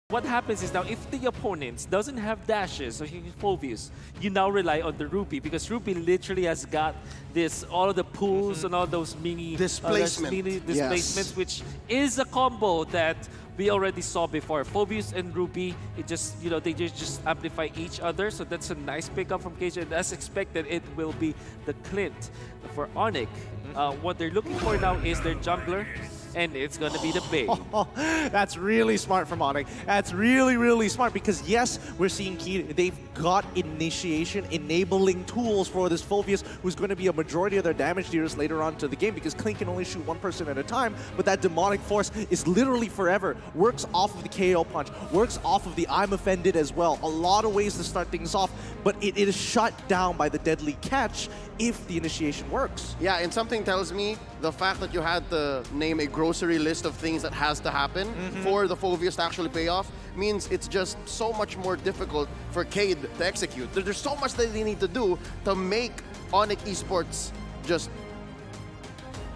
What happens is now, if the opponent doesn't have dashes or Phobius, you now rely on the Ruby, because Ruby literally has got this, all of the pulls and all those mini displacements, which is a combo that we already saw before. Phobius and Ruby, it just, they just amplify each other, so that's a nice pickup from KJ. And as expected, it will be the Clint for ONIC. What they're looking for now is their jungler, and it's going to be the Bane. That's really smart from ONIC. That's really, really smart, because yes, we're seeing KEYD. They've got initiation, enabling tools for this Phobius, who's going to be a majority of their damage dealers later on to the game, because Clint can only shoot one person at a time, but that demonic force is literally forever. Works off of the KO punch, works off of the I'm offended as well. A lot of ways to start things off, but it is shut down by the deadly catch if the initiation works. Yeah, and something tells me the fact that you had to name a grocery list of things that has to happen for the Phobius to actually pay off means it's just so much more difficult for KEYD to execute. There's so much that they need to do to make ONIC Esports just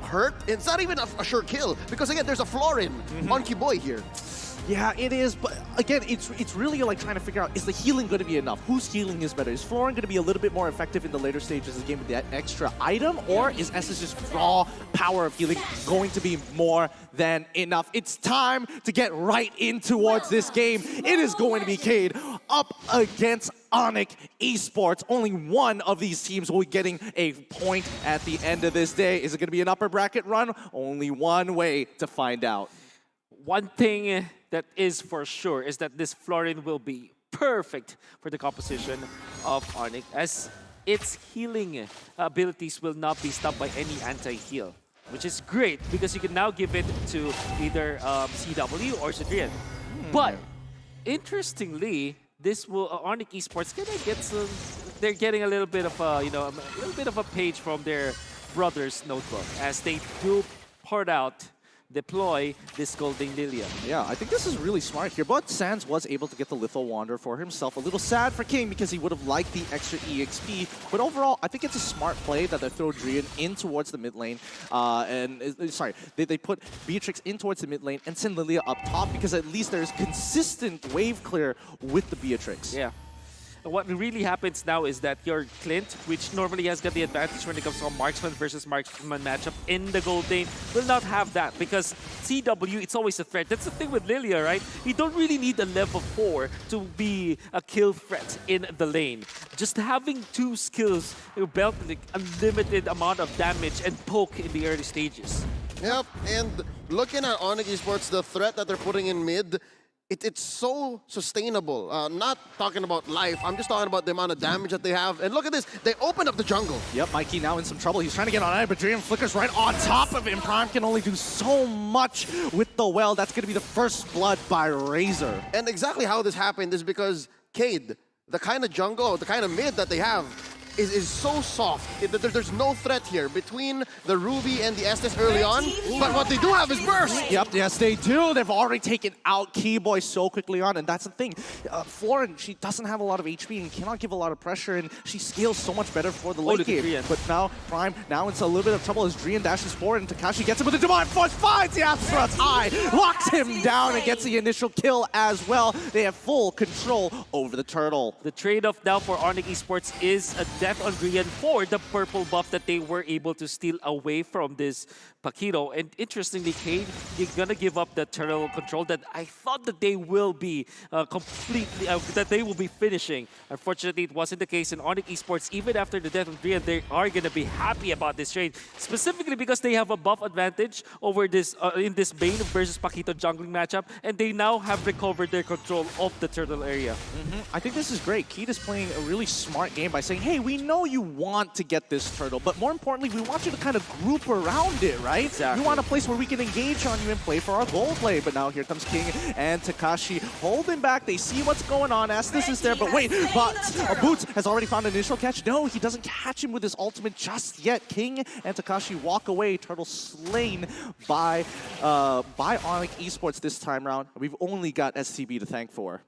hurt. It's not even a sure kill, because again, there's a Florin Monkey Boy here. Yeah, it is, but again, it's really like trying to figure out, is the healing going to be enough? Whose healing is better? Is Florin going to be a little bit more effective in the later stages of the game with that extra item, or is SS's raw power of healing going to be more than enough? It's time to get right in towards this game. It is going to be KEYD up against ONIC Esports. Only one of these teams will be getting a point at the end of this day. Is it going to be an upper bracket run? Only one way to find out. One thing that is for sure is that this Florin will be perfect for the composition of ONIC, as its healing abilities will not be stopped by any anti-heal, which is great because you can now give it to either CW or Sidrian. But interestingly, this will ONIC Esports get some. They're getting a little bit of a little bit of a page from their brother's notebook as they do deploy this Golden Lilia. Yeah, I think this is really smart here, but Sans was able to get the Lethal Wander for himself. A little sad for King because he would have liked the extra EXP, but overall, I think it's a smart play that they throw Drian in towards the mid lane, they put Beatrix in towards the mid lane and send Lilia up top, because at least there's consistent wave clear with the Beatrix. Yeah. What really happens now is that your Clint, which normally has got the advantage when it comes to a marksman versus marksman matchup in the gold lane, will not have that, because CW, it's always a threat. That's the thing with Lilia, right? You don't really need a level 4 to be a kill threat in the lane. Just having 2 skills, you belt like unlimited amount of damage and poke in the early stages. Yep, and looking at ONIC Esports, the threat that they're putting in mid, it's so sustainable. Not talking about life, I'm just talking about the amount of damage that they have. And look at this, they opened up the jungle. Yep, Mikey now in some trouble. He's trying to get on it, but Dream flickers right on top of him. Prime can only do so much with the well. That's going to be the first blood by Razor. And exactly how this happened is because KEYD, the kind of jungle, the kind of mid that they have, is so soft. There's no threat here between the Ruby and the Estes early on, but what they do have is burst. Yep, yes they do. They've already taken out Keyboy so quickly on, and that's the thing. Florin, she doesn't have a lot of HP and cannot give a lot of pressure, and she scales so much better for the late game. But now, Prime, now into a little bit of trouble as Drian dashes forward, and Takashi gets him with a Divine Force, finds the Astra's eye, locks him down, and gets the initial kill as well. They have full control over the turtle. The trade-off now for ONIC Esports is a death on Drian for the purple buff that they were able to steal away from this Paquito. And interestingly, KEYD, you're gonna give up the turtle control that I thought that they will be that they will be finishing. Unfortunately, it wasn't the case in ONIC Esports. Even after the death of Drian, they are gonna be happy about this trade, specifically because they have a buff advantage over this in this Bane versus Paquito jungling matchup, and they now have recovered their control of the turtle area. I think this is great. KEYD is playing a really smart game by saying, hey, we know you want to get this turtle, but more importantly, we want you to kind of group around it, right? Exactly. We want a place where we can engage on you and play for our goal play. But now here comes King and Takashi holding back. They see what's going on. Estes is there, but wait, Boots has already found an initial catch. No, he doesn't catch him with his ultimate just yet. King and Takashi walk away. Turtle slain by ONIC Esports this time around. We've only got SCB to thank for.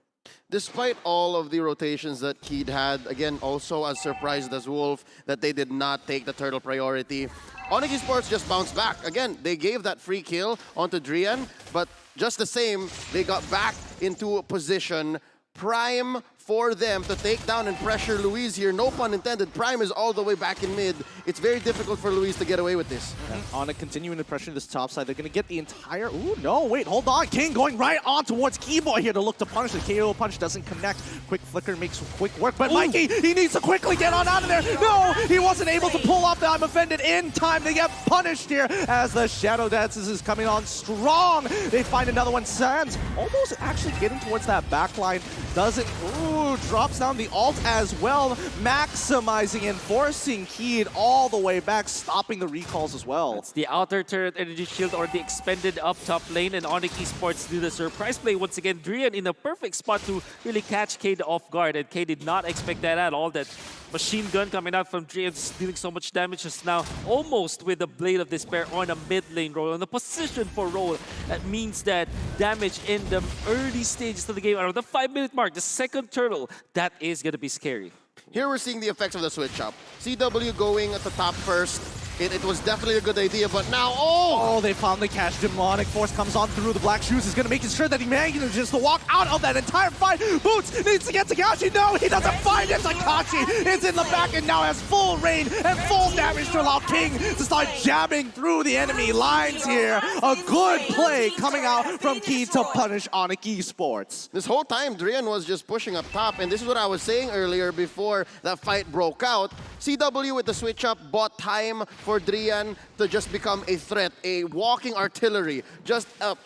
Despite all of the rotations that KEYD had, again, also as surprised as Wolf that they did not take the turtle priority, ONIC Esports just bounced back. Again, they gave that free kill onto Drian, but just the same, they got back into a position. Prime for them to take down and pressure Luis here. No pun intended. Prime is all the way back in mid. It's very difficult for Luis to get away with this. ONIC continuing to pressure this top side. They're going to get the entire... Ooh, no, wait, hold on. King going right on towards Keyboy here to look to punish. The KO punch doesn't connect. Quick flicker makes quick work, but Mikey, he needs to quickly get on out of there. No, he wasn't able to pull off the I'm offended in time. They get punished here as the Shadow Dances is coming on strong. They find another one. Sands almost actually getting towards that backline. Doesn't... Ooh, drops down the ult as well, maximizing and forcing KEYD all the way back, stopping the recalls as well. It's the outer turret energy shield or the expended up top lane, and ONIC Esports do the surprise play once again. Drian in a perfect spot to really catch KEYD off guard, and KEYD did not expect that at all. That machine gun coming out from Drian dealing so much damage just now, almost with the Blade of Despair on a mid lane roll, on the position for roll. That means that damage in the early stages of the game, around the 5-minute mark, the second turtle, that is going to be scary. Here we're seeing the effects of the switch up. CW going at the top first. It was definitely a good idea, but now, oh, they finally catch Demonic Force comes on through. The Black Shoes is going to make sure that he manages to walk out of that entire fight. Boots needs to get Takashi. No, he doesn't find it. Takashi is in the back and now has full reign and full damage to allow King to start jabbing through the enemy lines here. A good play coming out from KEYD to punish ONIC Esports. This whole time, Drian was just pushing up top, and this is what I was saying earlier before that fight broke out. CW with the switch up bought time for Drian to just become a threat, a walking artillery, just a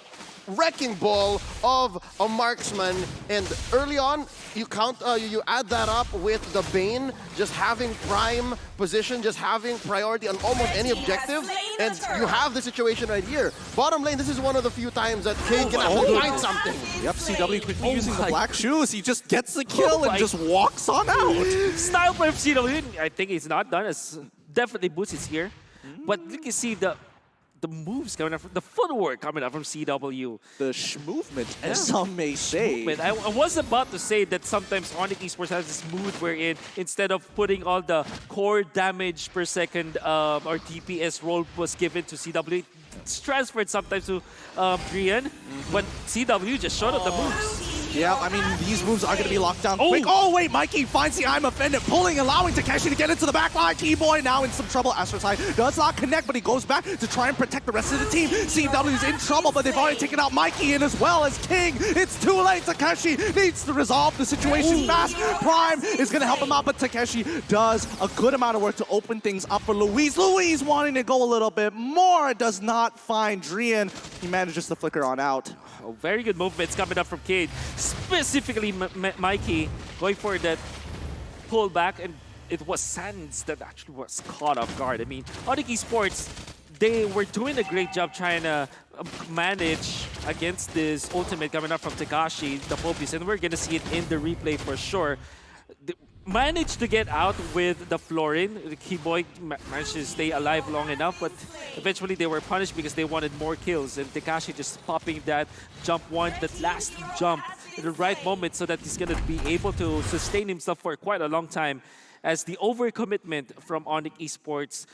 wrecking ball of a marksman. And early on, you add that up with the Bane, just having prime position, just having priority on almost any objective, and you have the situation right here. Bottom lane, this is one of the few times that KEYD can actually find something. Yep, CW quickly using the Black Shoes. He just gets the kill and just walks on out. Style play of CW, I think he's not done. As definitely Boots is here. But you can see the moves coming out, from the footwork coming out from CW. The movement, as some may say. I was about to say that sometimes ONIC Esports has this mood wherein instead of putting all the core damage per second or DPS role was given to CW, it's transferred sometimes to Drian, but CW just showed up the moves. Yeah, I mean, these moves are going to be locked down quick. Oh, wait, Mikey finds the I'm offended, pulling, allowing Takeshi to get into the back line. Keyboy now in some trouble. Astroside does not connect, but he goes back to try and protect the rest of the team. CW's in trouble, but they've already taken out Mikey in as well as King. It's too late. Takeshi needs to resolve the situation fast. Prime is going to help him out, but Takeshi does a good amount of work to open things up for Luis. Luis wanting to go a little bit more, does not find Drian. He manages to flicker on out. Oh, very good movements coming up from KEYD. Specifically, Mikey going for that pullback, and it was Sands that actually was caught off guard. I mean, ONIC Esports, they were doing a great job trying to manage against this ultimate coming up from Takashi, the Phobius, and we're going to see it in the replay for sure. Managed to get out with the Florin. The Keyboy managed to stay alive long enough, but eventually they were punished because they wanted more kills. And Takashi just popping that jump one, that last jump in the right moment so that he's going to be able to sustain himself for quite a long time. As the overcommitment from ONIC Esports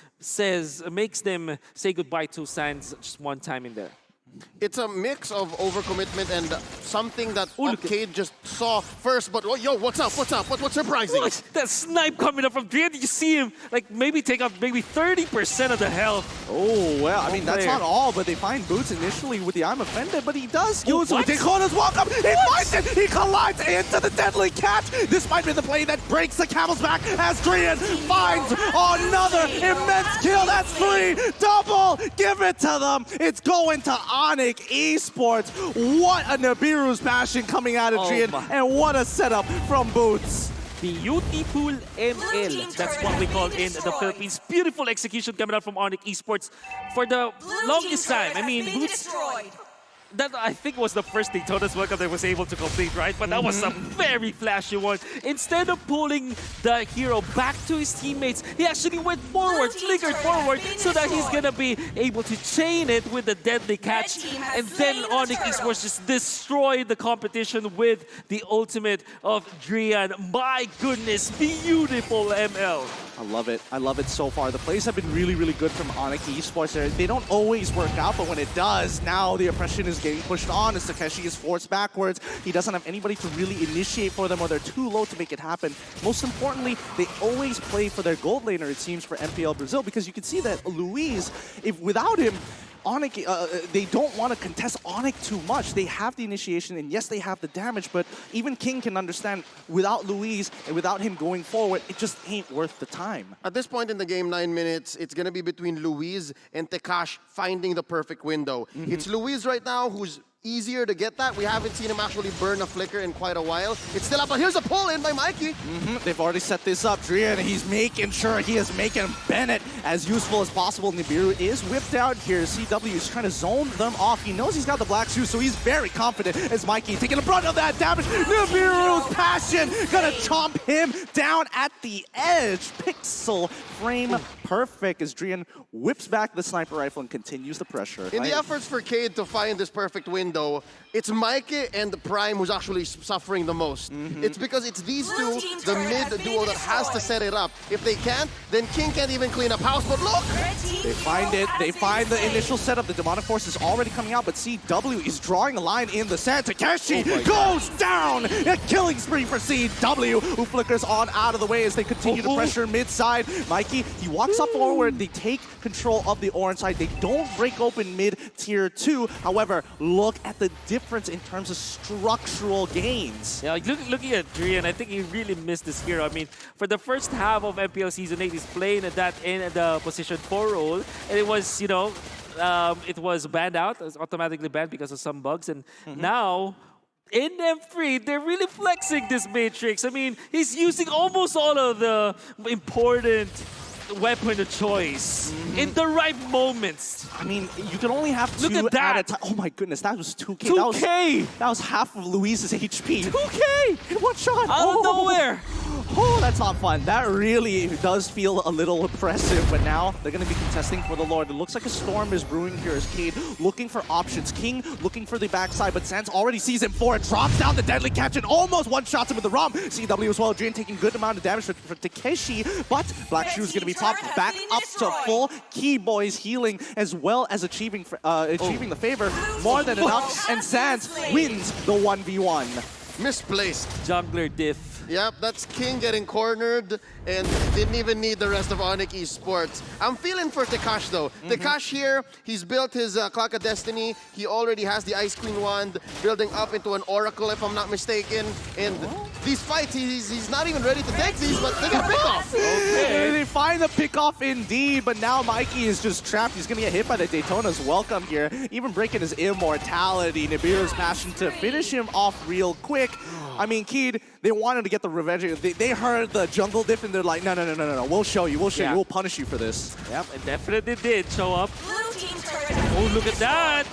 makes them say goodbye to Sands just one time in there. It's a mix of overcommitment and something that KEYD just saw first, but yo, what's up? What's surprising? Look, that snipe coming up from Drian. Did you see him like maybe take up maybe 30% of the health? Oh, well, I mean, that's not all, but they find Boots initially with the I'm offended, but he does use it. Dakota's welcome. He finds it. He collides into the deadly catch. This might be the play that breaks the camel's back as Drian finds another immense kill. That's 3. Double. Give it to them. It's going to ONIC Esports. What a Nibiru's passion coming out of Drian, and what a setup from Boots. Beautiful ML. That's what we call in the Philippines. Beautiful execution coming out from ONIC Esports for the longest time. I mean, Boots, that I think was the first Daytona's Welcome that was able to complete, right? But that was a very flashy one. Instead of pulling the hero back to his teammates, he actually went forward, flickered forward, so that he's gonna be able to chain it with the deadly catch. And then ONIC Esports just destroyed the competition with the ultimate of Drian. My goodness, beautiful ML. I love it. I love it so far. The plays have been really, really good from ONIC Esports. They don't always work out, but when it does, now the oppression is getting pushed on as Takeshi is forced backwards. He doesn't have anybody to really initiate for them, or they're too low to make it happen. Most importantly, they always play for their gold laner, it seems, for MPL Brazil, because you can see that Luis, if without him, ONIC, they don't want to contest ONIC too much. They have the initiation, and yes, they have the damage, but even King can understand without Luis and without him going forward, it just ain't worth the time. At this point in the game, 9 minutes, it's going to be between Luis and Tekash finding the perfect window. It's Luis right now who's easier to get that. We haven't seen him actually burn a flicker in quite a while. It's still up, but here's a pull in by Mikey. They've already set this up. Drian, he's making sure he is making Bennett as useful as possible. Nibiru is whipped out here. CW is trying to zone them off. He knows he's got the black shoes, so he's very confident as Mikey taking the brunt of that damage. Nibiru's passion gonna chomp him down at the edge. Pixel frame perfect as Drian whips back the sniper rifle and continues the pressure. In the efforts for KEYD to find this perfect window, it's Mikey and the Prime who's actually suffering the most. It's because it's these two, the mid duo, that has to set it up. If they can't, then King can't even clean up house. But look! They find it. They find the initial setup. The demonic force is already coming out, but CW is drawing a line in the sand. Takeshi goes down! A killing spree for CW, who flickers on out of the way as they continue to pressure mid-side. Mikey, he walks up forward. They take control of the orange side. They don't break open mid-tier 2. However, look at the difference in terms of structural gains. Yeah, like looking at Drian, I think he really missed this hero. I mean, for the first half of MPL Season 8, he's playing at that in the position 4 role, and it was, you know, it was banned out. It was automatically banned because of some bugs, and now in M3, they're really flexing this Matrix. I mean, he's using almost all of the important weapon of choice in the right moments. I mean, you can only have two Look at that. at a time. Oh my goodness, that was 2K. 2K! That was half of Luis's HP. 2K! In one shot. Out of nowhere. Oh, that's not fun. That really does feel a little oppressive, but now they're going to be contesting for the Lord. It looks like a storm is brewing here as KEYD looking for options. King looking for the backside, but Sans already sees him for it. Drops down the deadly catch and almost one-shots him with the ROM. CW as well. Drian taking good amount of damage for Takeshi, but Black Shoe is going to be top back up to full. Key Boys healing as well as achieving the favor. More than enough, and Sans wins the 1v1. Misplaced. Jungler diff. Yep, that's King getting cornered and didn't even need the rest of ONIC Esports. I'm feeling for Tekash though. Tekash here, he's built his Clock of Destiny. He already has the Ice Queen wand, building up into an Oracle if I'm not mistaken. And these fights, he's not even ready to take these, but they got a pick-off. They find the pick-off indeed, but now Mikey is just trapped. He's going to get hit by the Daytona's welcome here, even breaking his immortality. Nibiru's passion to finish him off real quick. I mean, KEYD, they wanted to get the revenge. They heard the jungle diff and they're like, no, we'll show you, we'll punish you for this. Yep, it definitely did show up. Oh, look at that.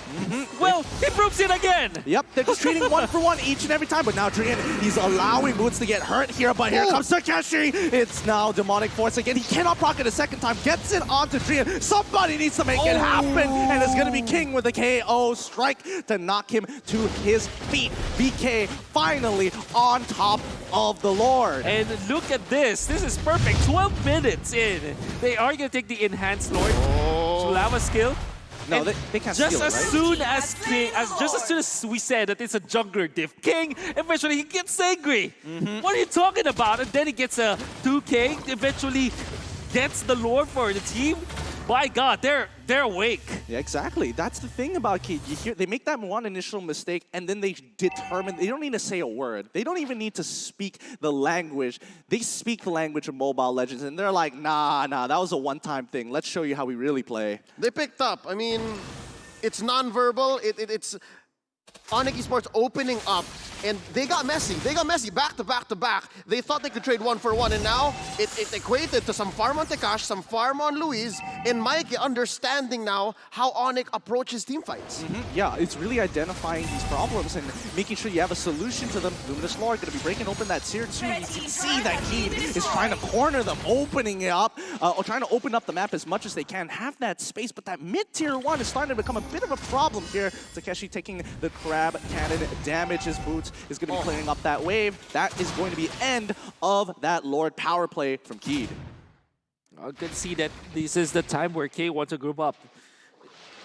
Well, he proves it again. Yep, they're just treating one for one each and every time, but now Drian, he's allowing Boots to get hurt here, but here comes Takeshi. It's now Demonic Force again. He cannot proc it a second time, gets it onto Drian. Somebody needs to make it happen, and it's gonna be King with a KO strike to knock him to his feet. BK finally on top of the Lord. And look at this. This is perfect. 12 minutes in. They are going to take the enhanced Lord. Sulava skill. No, they can't just steal it, as right? soon as King, just as soon as we said that it's a jungler diff, King eventually he gets angry. What are you talking about? And then he gets a 2K. Eventually gets the Lord for the team. My God, they're awake. Yeah, exactly. That's the thing about KEYD. You hear they make that one initial mistake, and then they determine they don't need to say a word. They don't even need to speak the language. They speak the language of Mobile Legends, and they're like, nah, that was a one-time thing. Let's show you how we really play. They picked up. I mean, it's non-verbal. It's ONIC Esports opening up, and they got messy. They got messy back to back to back. They thought they could trade 1-for-1, and now it equated to some farm on Tekash, some farm on Luis, and Mikey understanding now how ONIC approaches team fights. Yeah, it's really identifying these problems and making sure you have a solution to them. Luminous Lord going to be breaking open that tier 2. You can see that KEYD is trying to corner them, opening it up, or trying to open up the map as much as they can. Have that space, but that mid-tier 1 is starting to become a bit of a problem here. Takeshi taking the crab cannon damage. His Boots is going to be clearing up that wave. That is going to be end of that Lord power play from KEYD. I can see that this is the time where K wants to group up.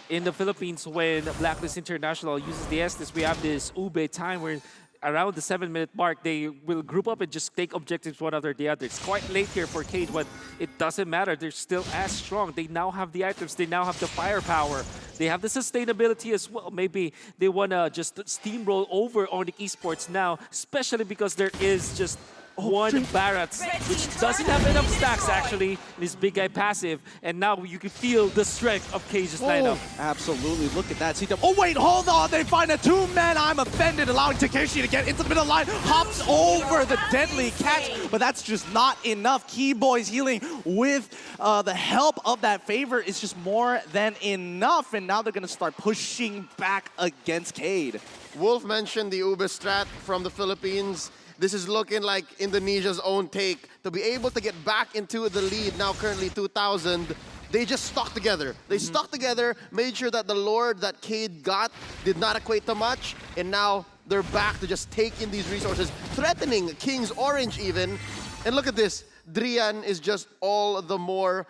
in the Philippines, when Blacklist International uses the Estes, we have this ube time where around the 7-minute mark, they will group up and just take objectives one after the other. It's quite late here for KEYD, but it doesn't matter. They're still as strong. They now have the items. They now have the firepower. They have the sustainability as well. Maybe they want to just steamroll over ONIC Esports now, especially because there is just one Barrett, which doesn't have enough stacks actually in his big guy passive, and now you can feel the strength of KEYD's lineup. Absolutely, look at that. Oh wait, hold on, they find a 2-man. I'm offended, allowing Takeshi to get into the middle line, hops over the deadly catch, but that's just not enough. Keyboy's healing with the help of that favor is just more than enough, and now they're gonna start pushing back against KEYD. Wolf mentioned the Uber strat from the Philippines. This is looking like Indonesia's own take. To be able to get back into the lead, now currently 2,000, they just stuck together. They stuck together, made sure that the Lord that KEYD got did not equate to much, and now they're back to just take in these resources, threatening King's Orange even. And look at this, Drian is just all the more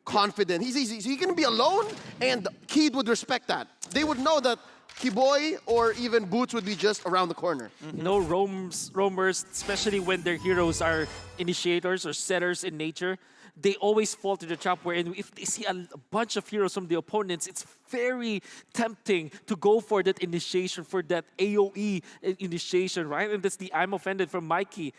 confident. He's gonna be alone, and KEYD would respect that. They would know that Keyboy or even Boots would be just around the corner. No roamers, especially when their heroes are initiators or setters in nature. They always fall to the trap where if they see a bunch of heroes from the opponents, it's very tempting to go for that initiation, for that AoE initiation, right? And that's the I'm offended from Mikey.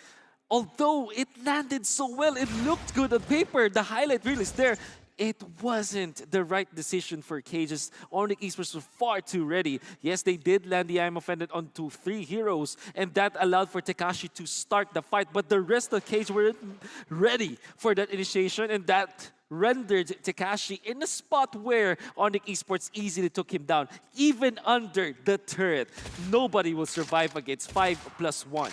Although it landed so well, it looked good on paper, the highlight reel is there. It wasn't the right decision for KEYD. ONIC Esports was far too ready. Yes, they did land the I'm offended onto 3 heroes, and that allowed for Tekashi to start the fight, but the rest of KEYD weren't ready for that initiation, and that rendered Tekashi in a spot where ONIC Esports easily took him down, even under the turret. Nobody will survive against 5+1.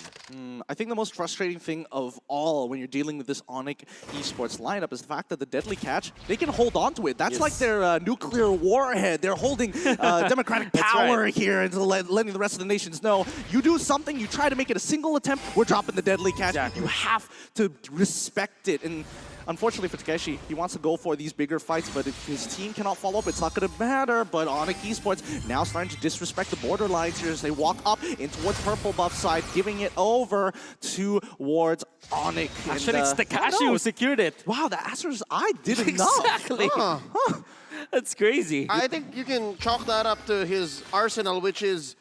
I think the most frustrating thing of all when you're dealing with this ONIC Esports lineup is the fact that the deadly catch, they can hold on to it. That's like their nuclear warhead. They're holding democratic power here and letting the rest of the nations know, you do something, you try to make it a single attempt, we're dropping the deadly catch. You have to respect it. And unfortunately for Takeshi, he wants to go for these bigger fights, but if his team cannot follow up, it's not going to matter. But ONIC Esports now starting to disrespect the borderlines here as they walk up in towards purple buff side, giving it over towards ONIC. Actually, it's Tekashi who secured it. Wow, the Astra's eye didn't know. Exactly. That's crazy. I think you can chalk that up to his arsenal, which is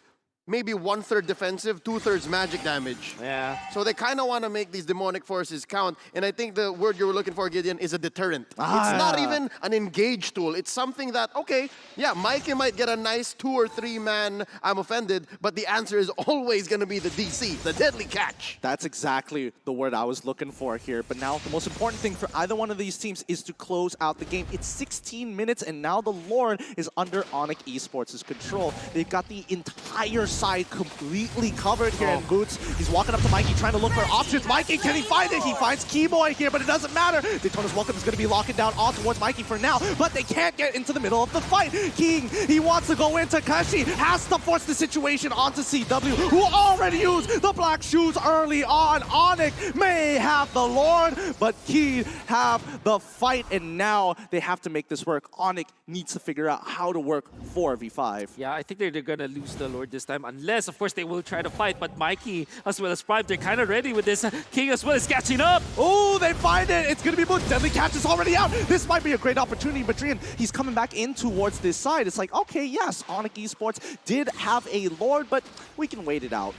maybe 1/3 defensive, 2/3 magic damage. Yeah. So they kind of want to make these demonic forces count. And I think the word you were looking for, Gideon, is a deterrent. It's not even an engage tool. It's something that, okay, yeah, Mikey might get a nice 2 or 3 man, I'm offended, but the answer is always going to be the DC, the deadly catch. That's exactly the word I was looking for here. But now the most important thing for either one of these teams is to close out the game. It's 16 minutes, and now the Lord is under ONIC Esports' control. They've got the entire side completely covered here, and Boots, he's walking up to Mikey trying to look for options. Mikey, can he find it? He finds Keyboy here, but it doesn't matter. Daytona's Welcome is going to be locking down on towards Mikey for now, but they can't get into the middle of the fight. King, he wants to go in. Tekashi has to force the situation onto CW, who already used the black shoes early on. ONIC may have the Lord, but KEYD have the fight, and now they have to make this work. ONIC needs to figure out how to work 4v5. Yeah, I think they're going to lose the Lord this time, unless, of course, they will try to fight. But Mikey, as well as Prime, they're kind of ready with this. King as well is catching up. Oh, they find it. It's going to be Boots. Deadly catch is already out. This might be a great opportunity, but Drian, he's coming back in towards this side. It's like, okay, yes, ONIC Esports did have a Lord, but we can wait it out.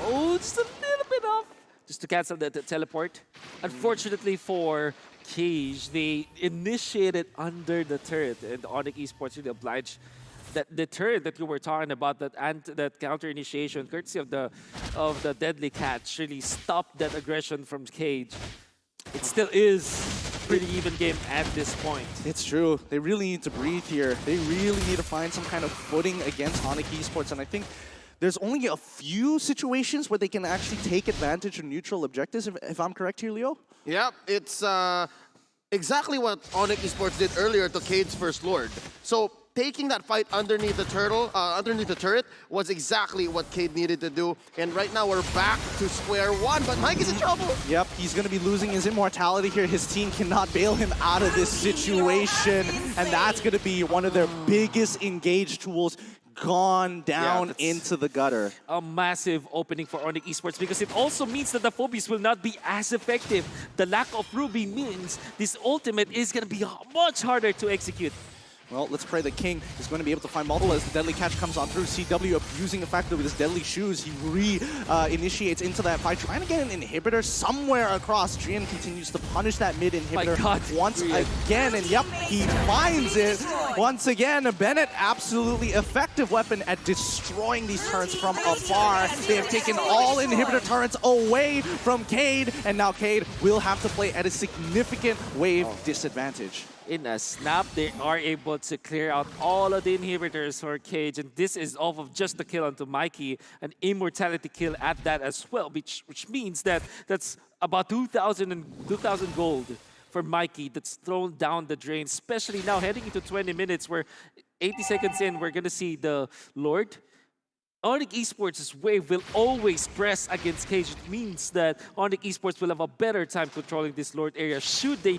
Oh, just a little bit off. Just to cancel the teleport. Unfortunately for KEYD, they initiated under the turret, and ONIC Esports really obliged that the turret that you were talking about, that counter initiation, courtesy of the deadly catch, really stopped that aggression from KEYD. It still is pretty even game at this point. It's true. They really need to breathe here. They really need to find some kind of footing against ONIC Esports, and I think there's only a few situations where they can actually take advantage of neutral objectives, if I'm correct here, Leo? Yeah, it's exactly what ONIC Esports did earlier to KEYD's first Lord. So taking that fight underneath the underneath the turret was exactly what KEYD needed to do. And right now we're back to square one, but Mike is in trouble. Yep, he's going to be losing his immortality here. His team cannot bail him out of this situation, and that's going to be one of their biggest engage tools gone down into the gutter. A massive opening for ONIC Esports because it also means that the Phobies will not be as effective. The lack of Ruby means this ultimate is going to be much harder to execute. Well, let's pray the King is going to be able to find multiple as the Deadly Catch comes on through. CW abusing the fact that with his Deadly Shoes, he initiates into that fight, trying to get an inhibitor somewhere across. Drian continues to punish that mid inhibitor once again, and yep, he finds it. Once again, Bennett, absolutely effective weapon at destroying these turrets from afar. They have taken all inhibitor turrets away from KEYD, and now KEYD will have to play at a significant wave disadvantage. In a snap, they are able to clear out all of the inhibitors for Cage, and this is off of just the kill onto Mikey, an immortality kill at that as well, which means that that's about 2,000 gold for Mikey that's thrown down the drain, especially now heading into 20 minutes where 80 seconds in, we're going to see the Lord. ONIC Esports' wave will always press against Cage. It means that ONIC Esports will have a better time controlling this Lord area should they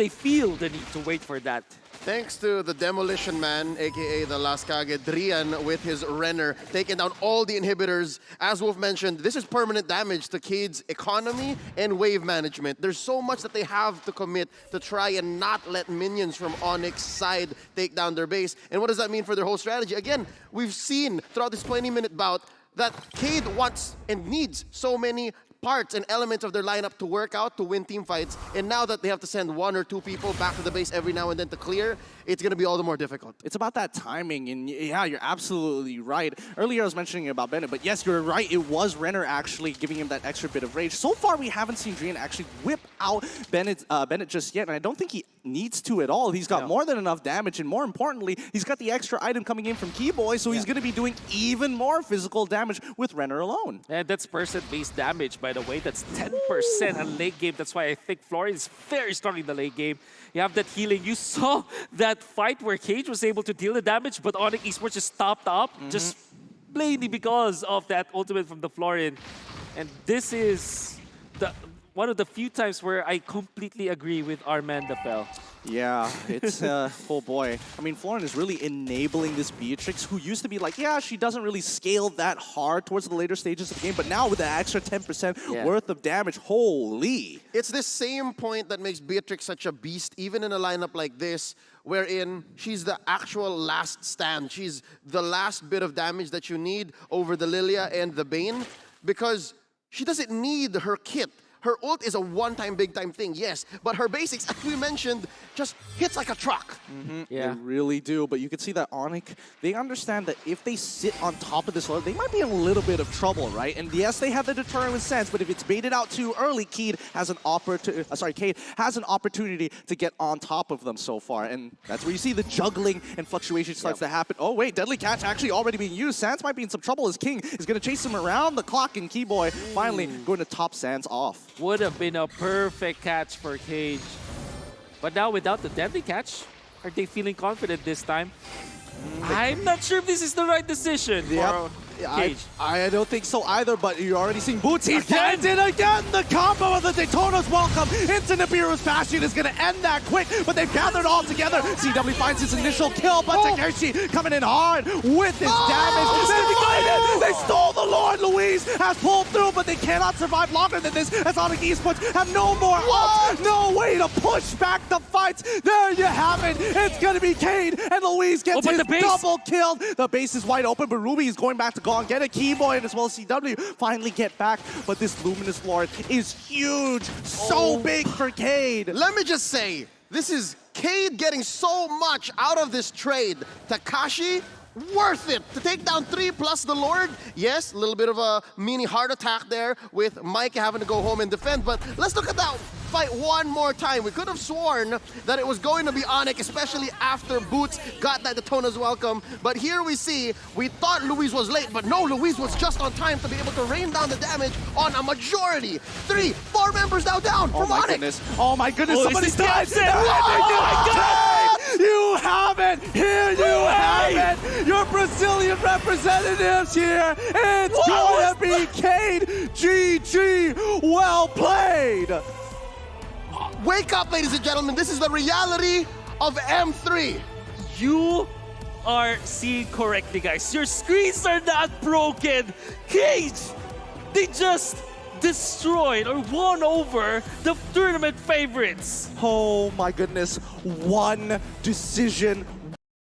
feel the need to wait for that. Thanks to the Demolition Man, aka the Last Kage, Drian with his Renner, taking down all the inhibitors. As Wolf mentioned, this is permanent damage to KEYD's economy and wave management. There's so much that they have to commit to try and not let minions from ONIC's side take down their base. And what does that mean for their whole strategy? Again, we've seen throughout this 20-minute bout that KEYD wants and needs so many parts and elements of their lineup to work out to win team fights, and now that they have to send 1 or 2 people back to the base every now and then to clear, it's going to be all the more difficult. It's about that timing, and yeah, you're absolutely right. Earlier I was mentioning about Bennett, but yes, you're right, it was Renner actually giving him that extra bit of rage. So far we haven't seen Drian actually whip out Bennett just yet, and I don't think he needs to at all. He's got more than enough damage, and more importantly, he's got the extra item coming in from Keyboy, so he's going to be doing even more physical damage with Renner alone. And that's percent-based damage, by the way. That's 10% in late game. That's why I think Florian is very strong in the late game. You have that healing. You saw that fight where Cage was able to deal the damage, but ONIC Esports just stopped up, just plainly because of that ultimate from the Florian. And this is one of the few times where I completely agree with Armanda Fell. Yeah, it's, oh boy. I mean, Florian is really enabling this Beatrix, who used to be like, yeah, she doesn't really scale that hard towards the later stages of the game, but now with the extra 10% worth of damage, holy. It's this same point that makes Beatrix such a beast, even in a lineup like this, wherein she's the actual last stand. She's the last bit of damage that you need over the Lilia and the Bane, because she doesn't need her kit. Her ult is a one-time, big-time thing, yes, but her basics, as we mentioned, just hits like a truck. Yeah, they really do, but you can see that ONIC, they understand that if they sit on top of this Lord, they might be in a little bit of trouble, right? And yes, they have the deterrent sense, but if it's baited out too early, KEYD has an opportunity to get on top of them so far, and that's where you see the juggling and fluctuation starts to happen. Oh wait, Deadly Catch actually already being used. Sans might be in some trouble as King is going to chase him around the clock, and Keyboy finally going to top Sans off. Would have been a perfect catch for Cage. But now without the Deadly Catch, are they feeling confident this time? I'm not sure if this is the right decision for Cage. I don't think so either, but you're already seeing Boots. He finds it again! The combo of the Daytona's welcome into Nibiru's Bastion is going to end that quick, but they've gathered all together. CW finds his initial kill, but Takeshi coming in hard with his damage. They stole the Lord. Louise has pulled through, but they cannot survive longer than this as ONIC Esports have no more ults, no way to push back the fights. There you have it. It's going to be KEYD, and Louise gets his double killed. The base is wide open, but Ruby is going back to go and get a Keyboy, and as well as CW finally get back, but this Luminous Lord is huge, so big for KEYD. Let me just say, this is KEYD getting so much out of this trade. Takashi, worth it to take down 3 plus the Lord. Yes, a little bit of a mini heart attack there with Mike having to go home and defend, but let's look at that fight one more time. We could have sworn that it was going to be ONIC, especially after Boots got that Daytona's welcome, but here we see, we thought Louise was late, but no, Louise was just on time to be able to rain down the damage on a majority. 4 members now down from ONIC. Oh my goodness, somebody's died! Oh my God! You have it! Here you have it! Your Brazilian representatives here! It's gonna be KEYD! GG! Well played! Wake up, ladies and gentlemen. This is the reality of M3. You are seeing correctly, guys. Your screens are not broken. KEYD, they just destroyed or won over the tournament favorites. Oh my goodness. One decision,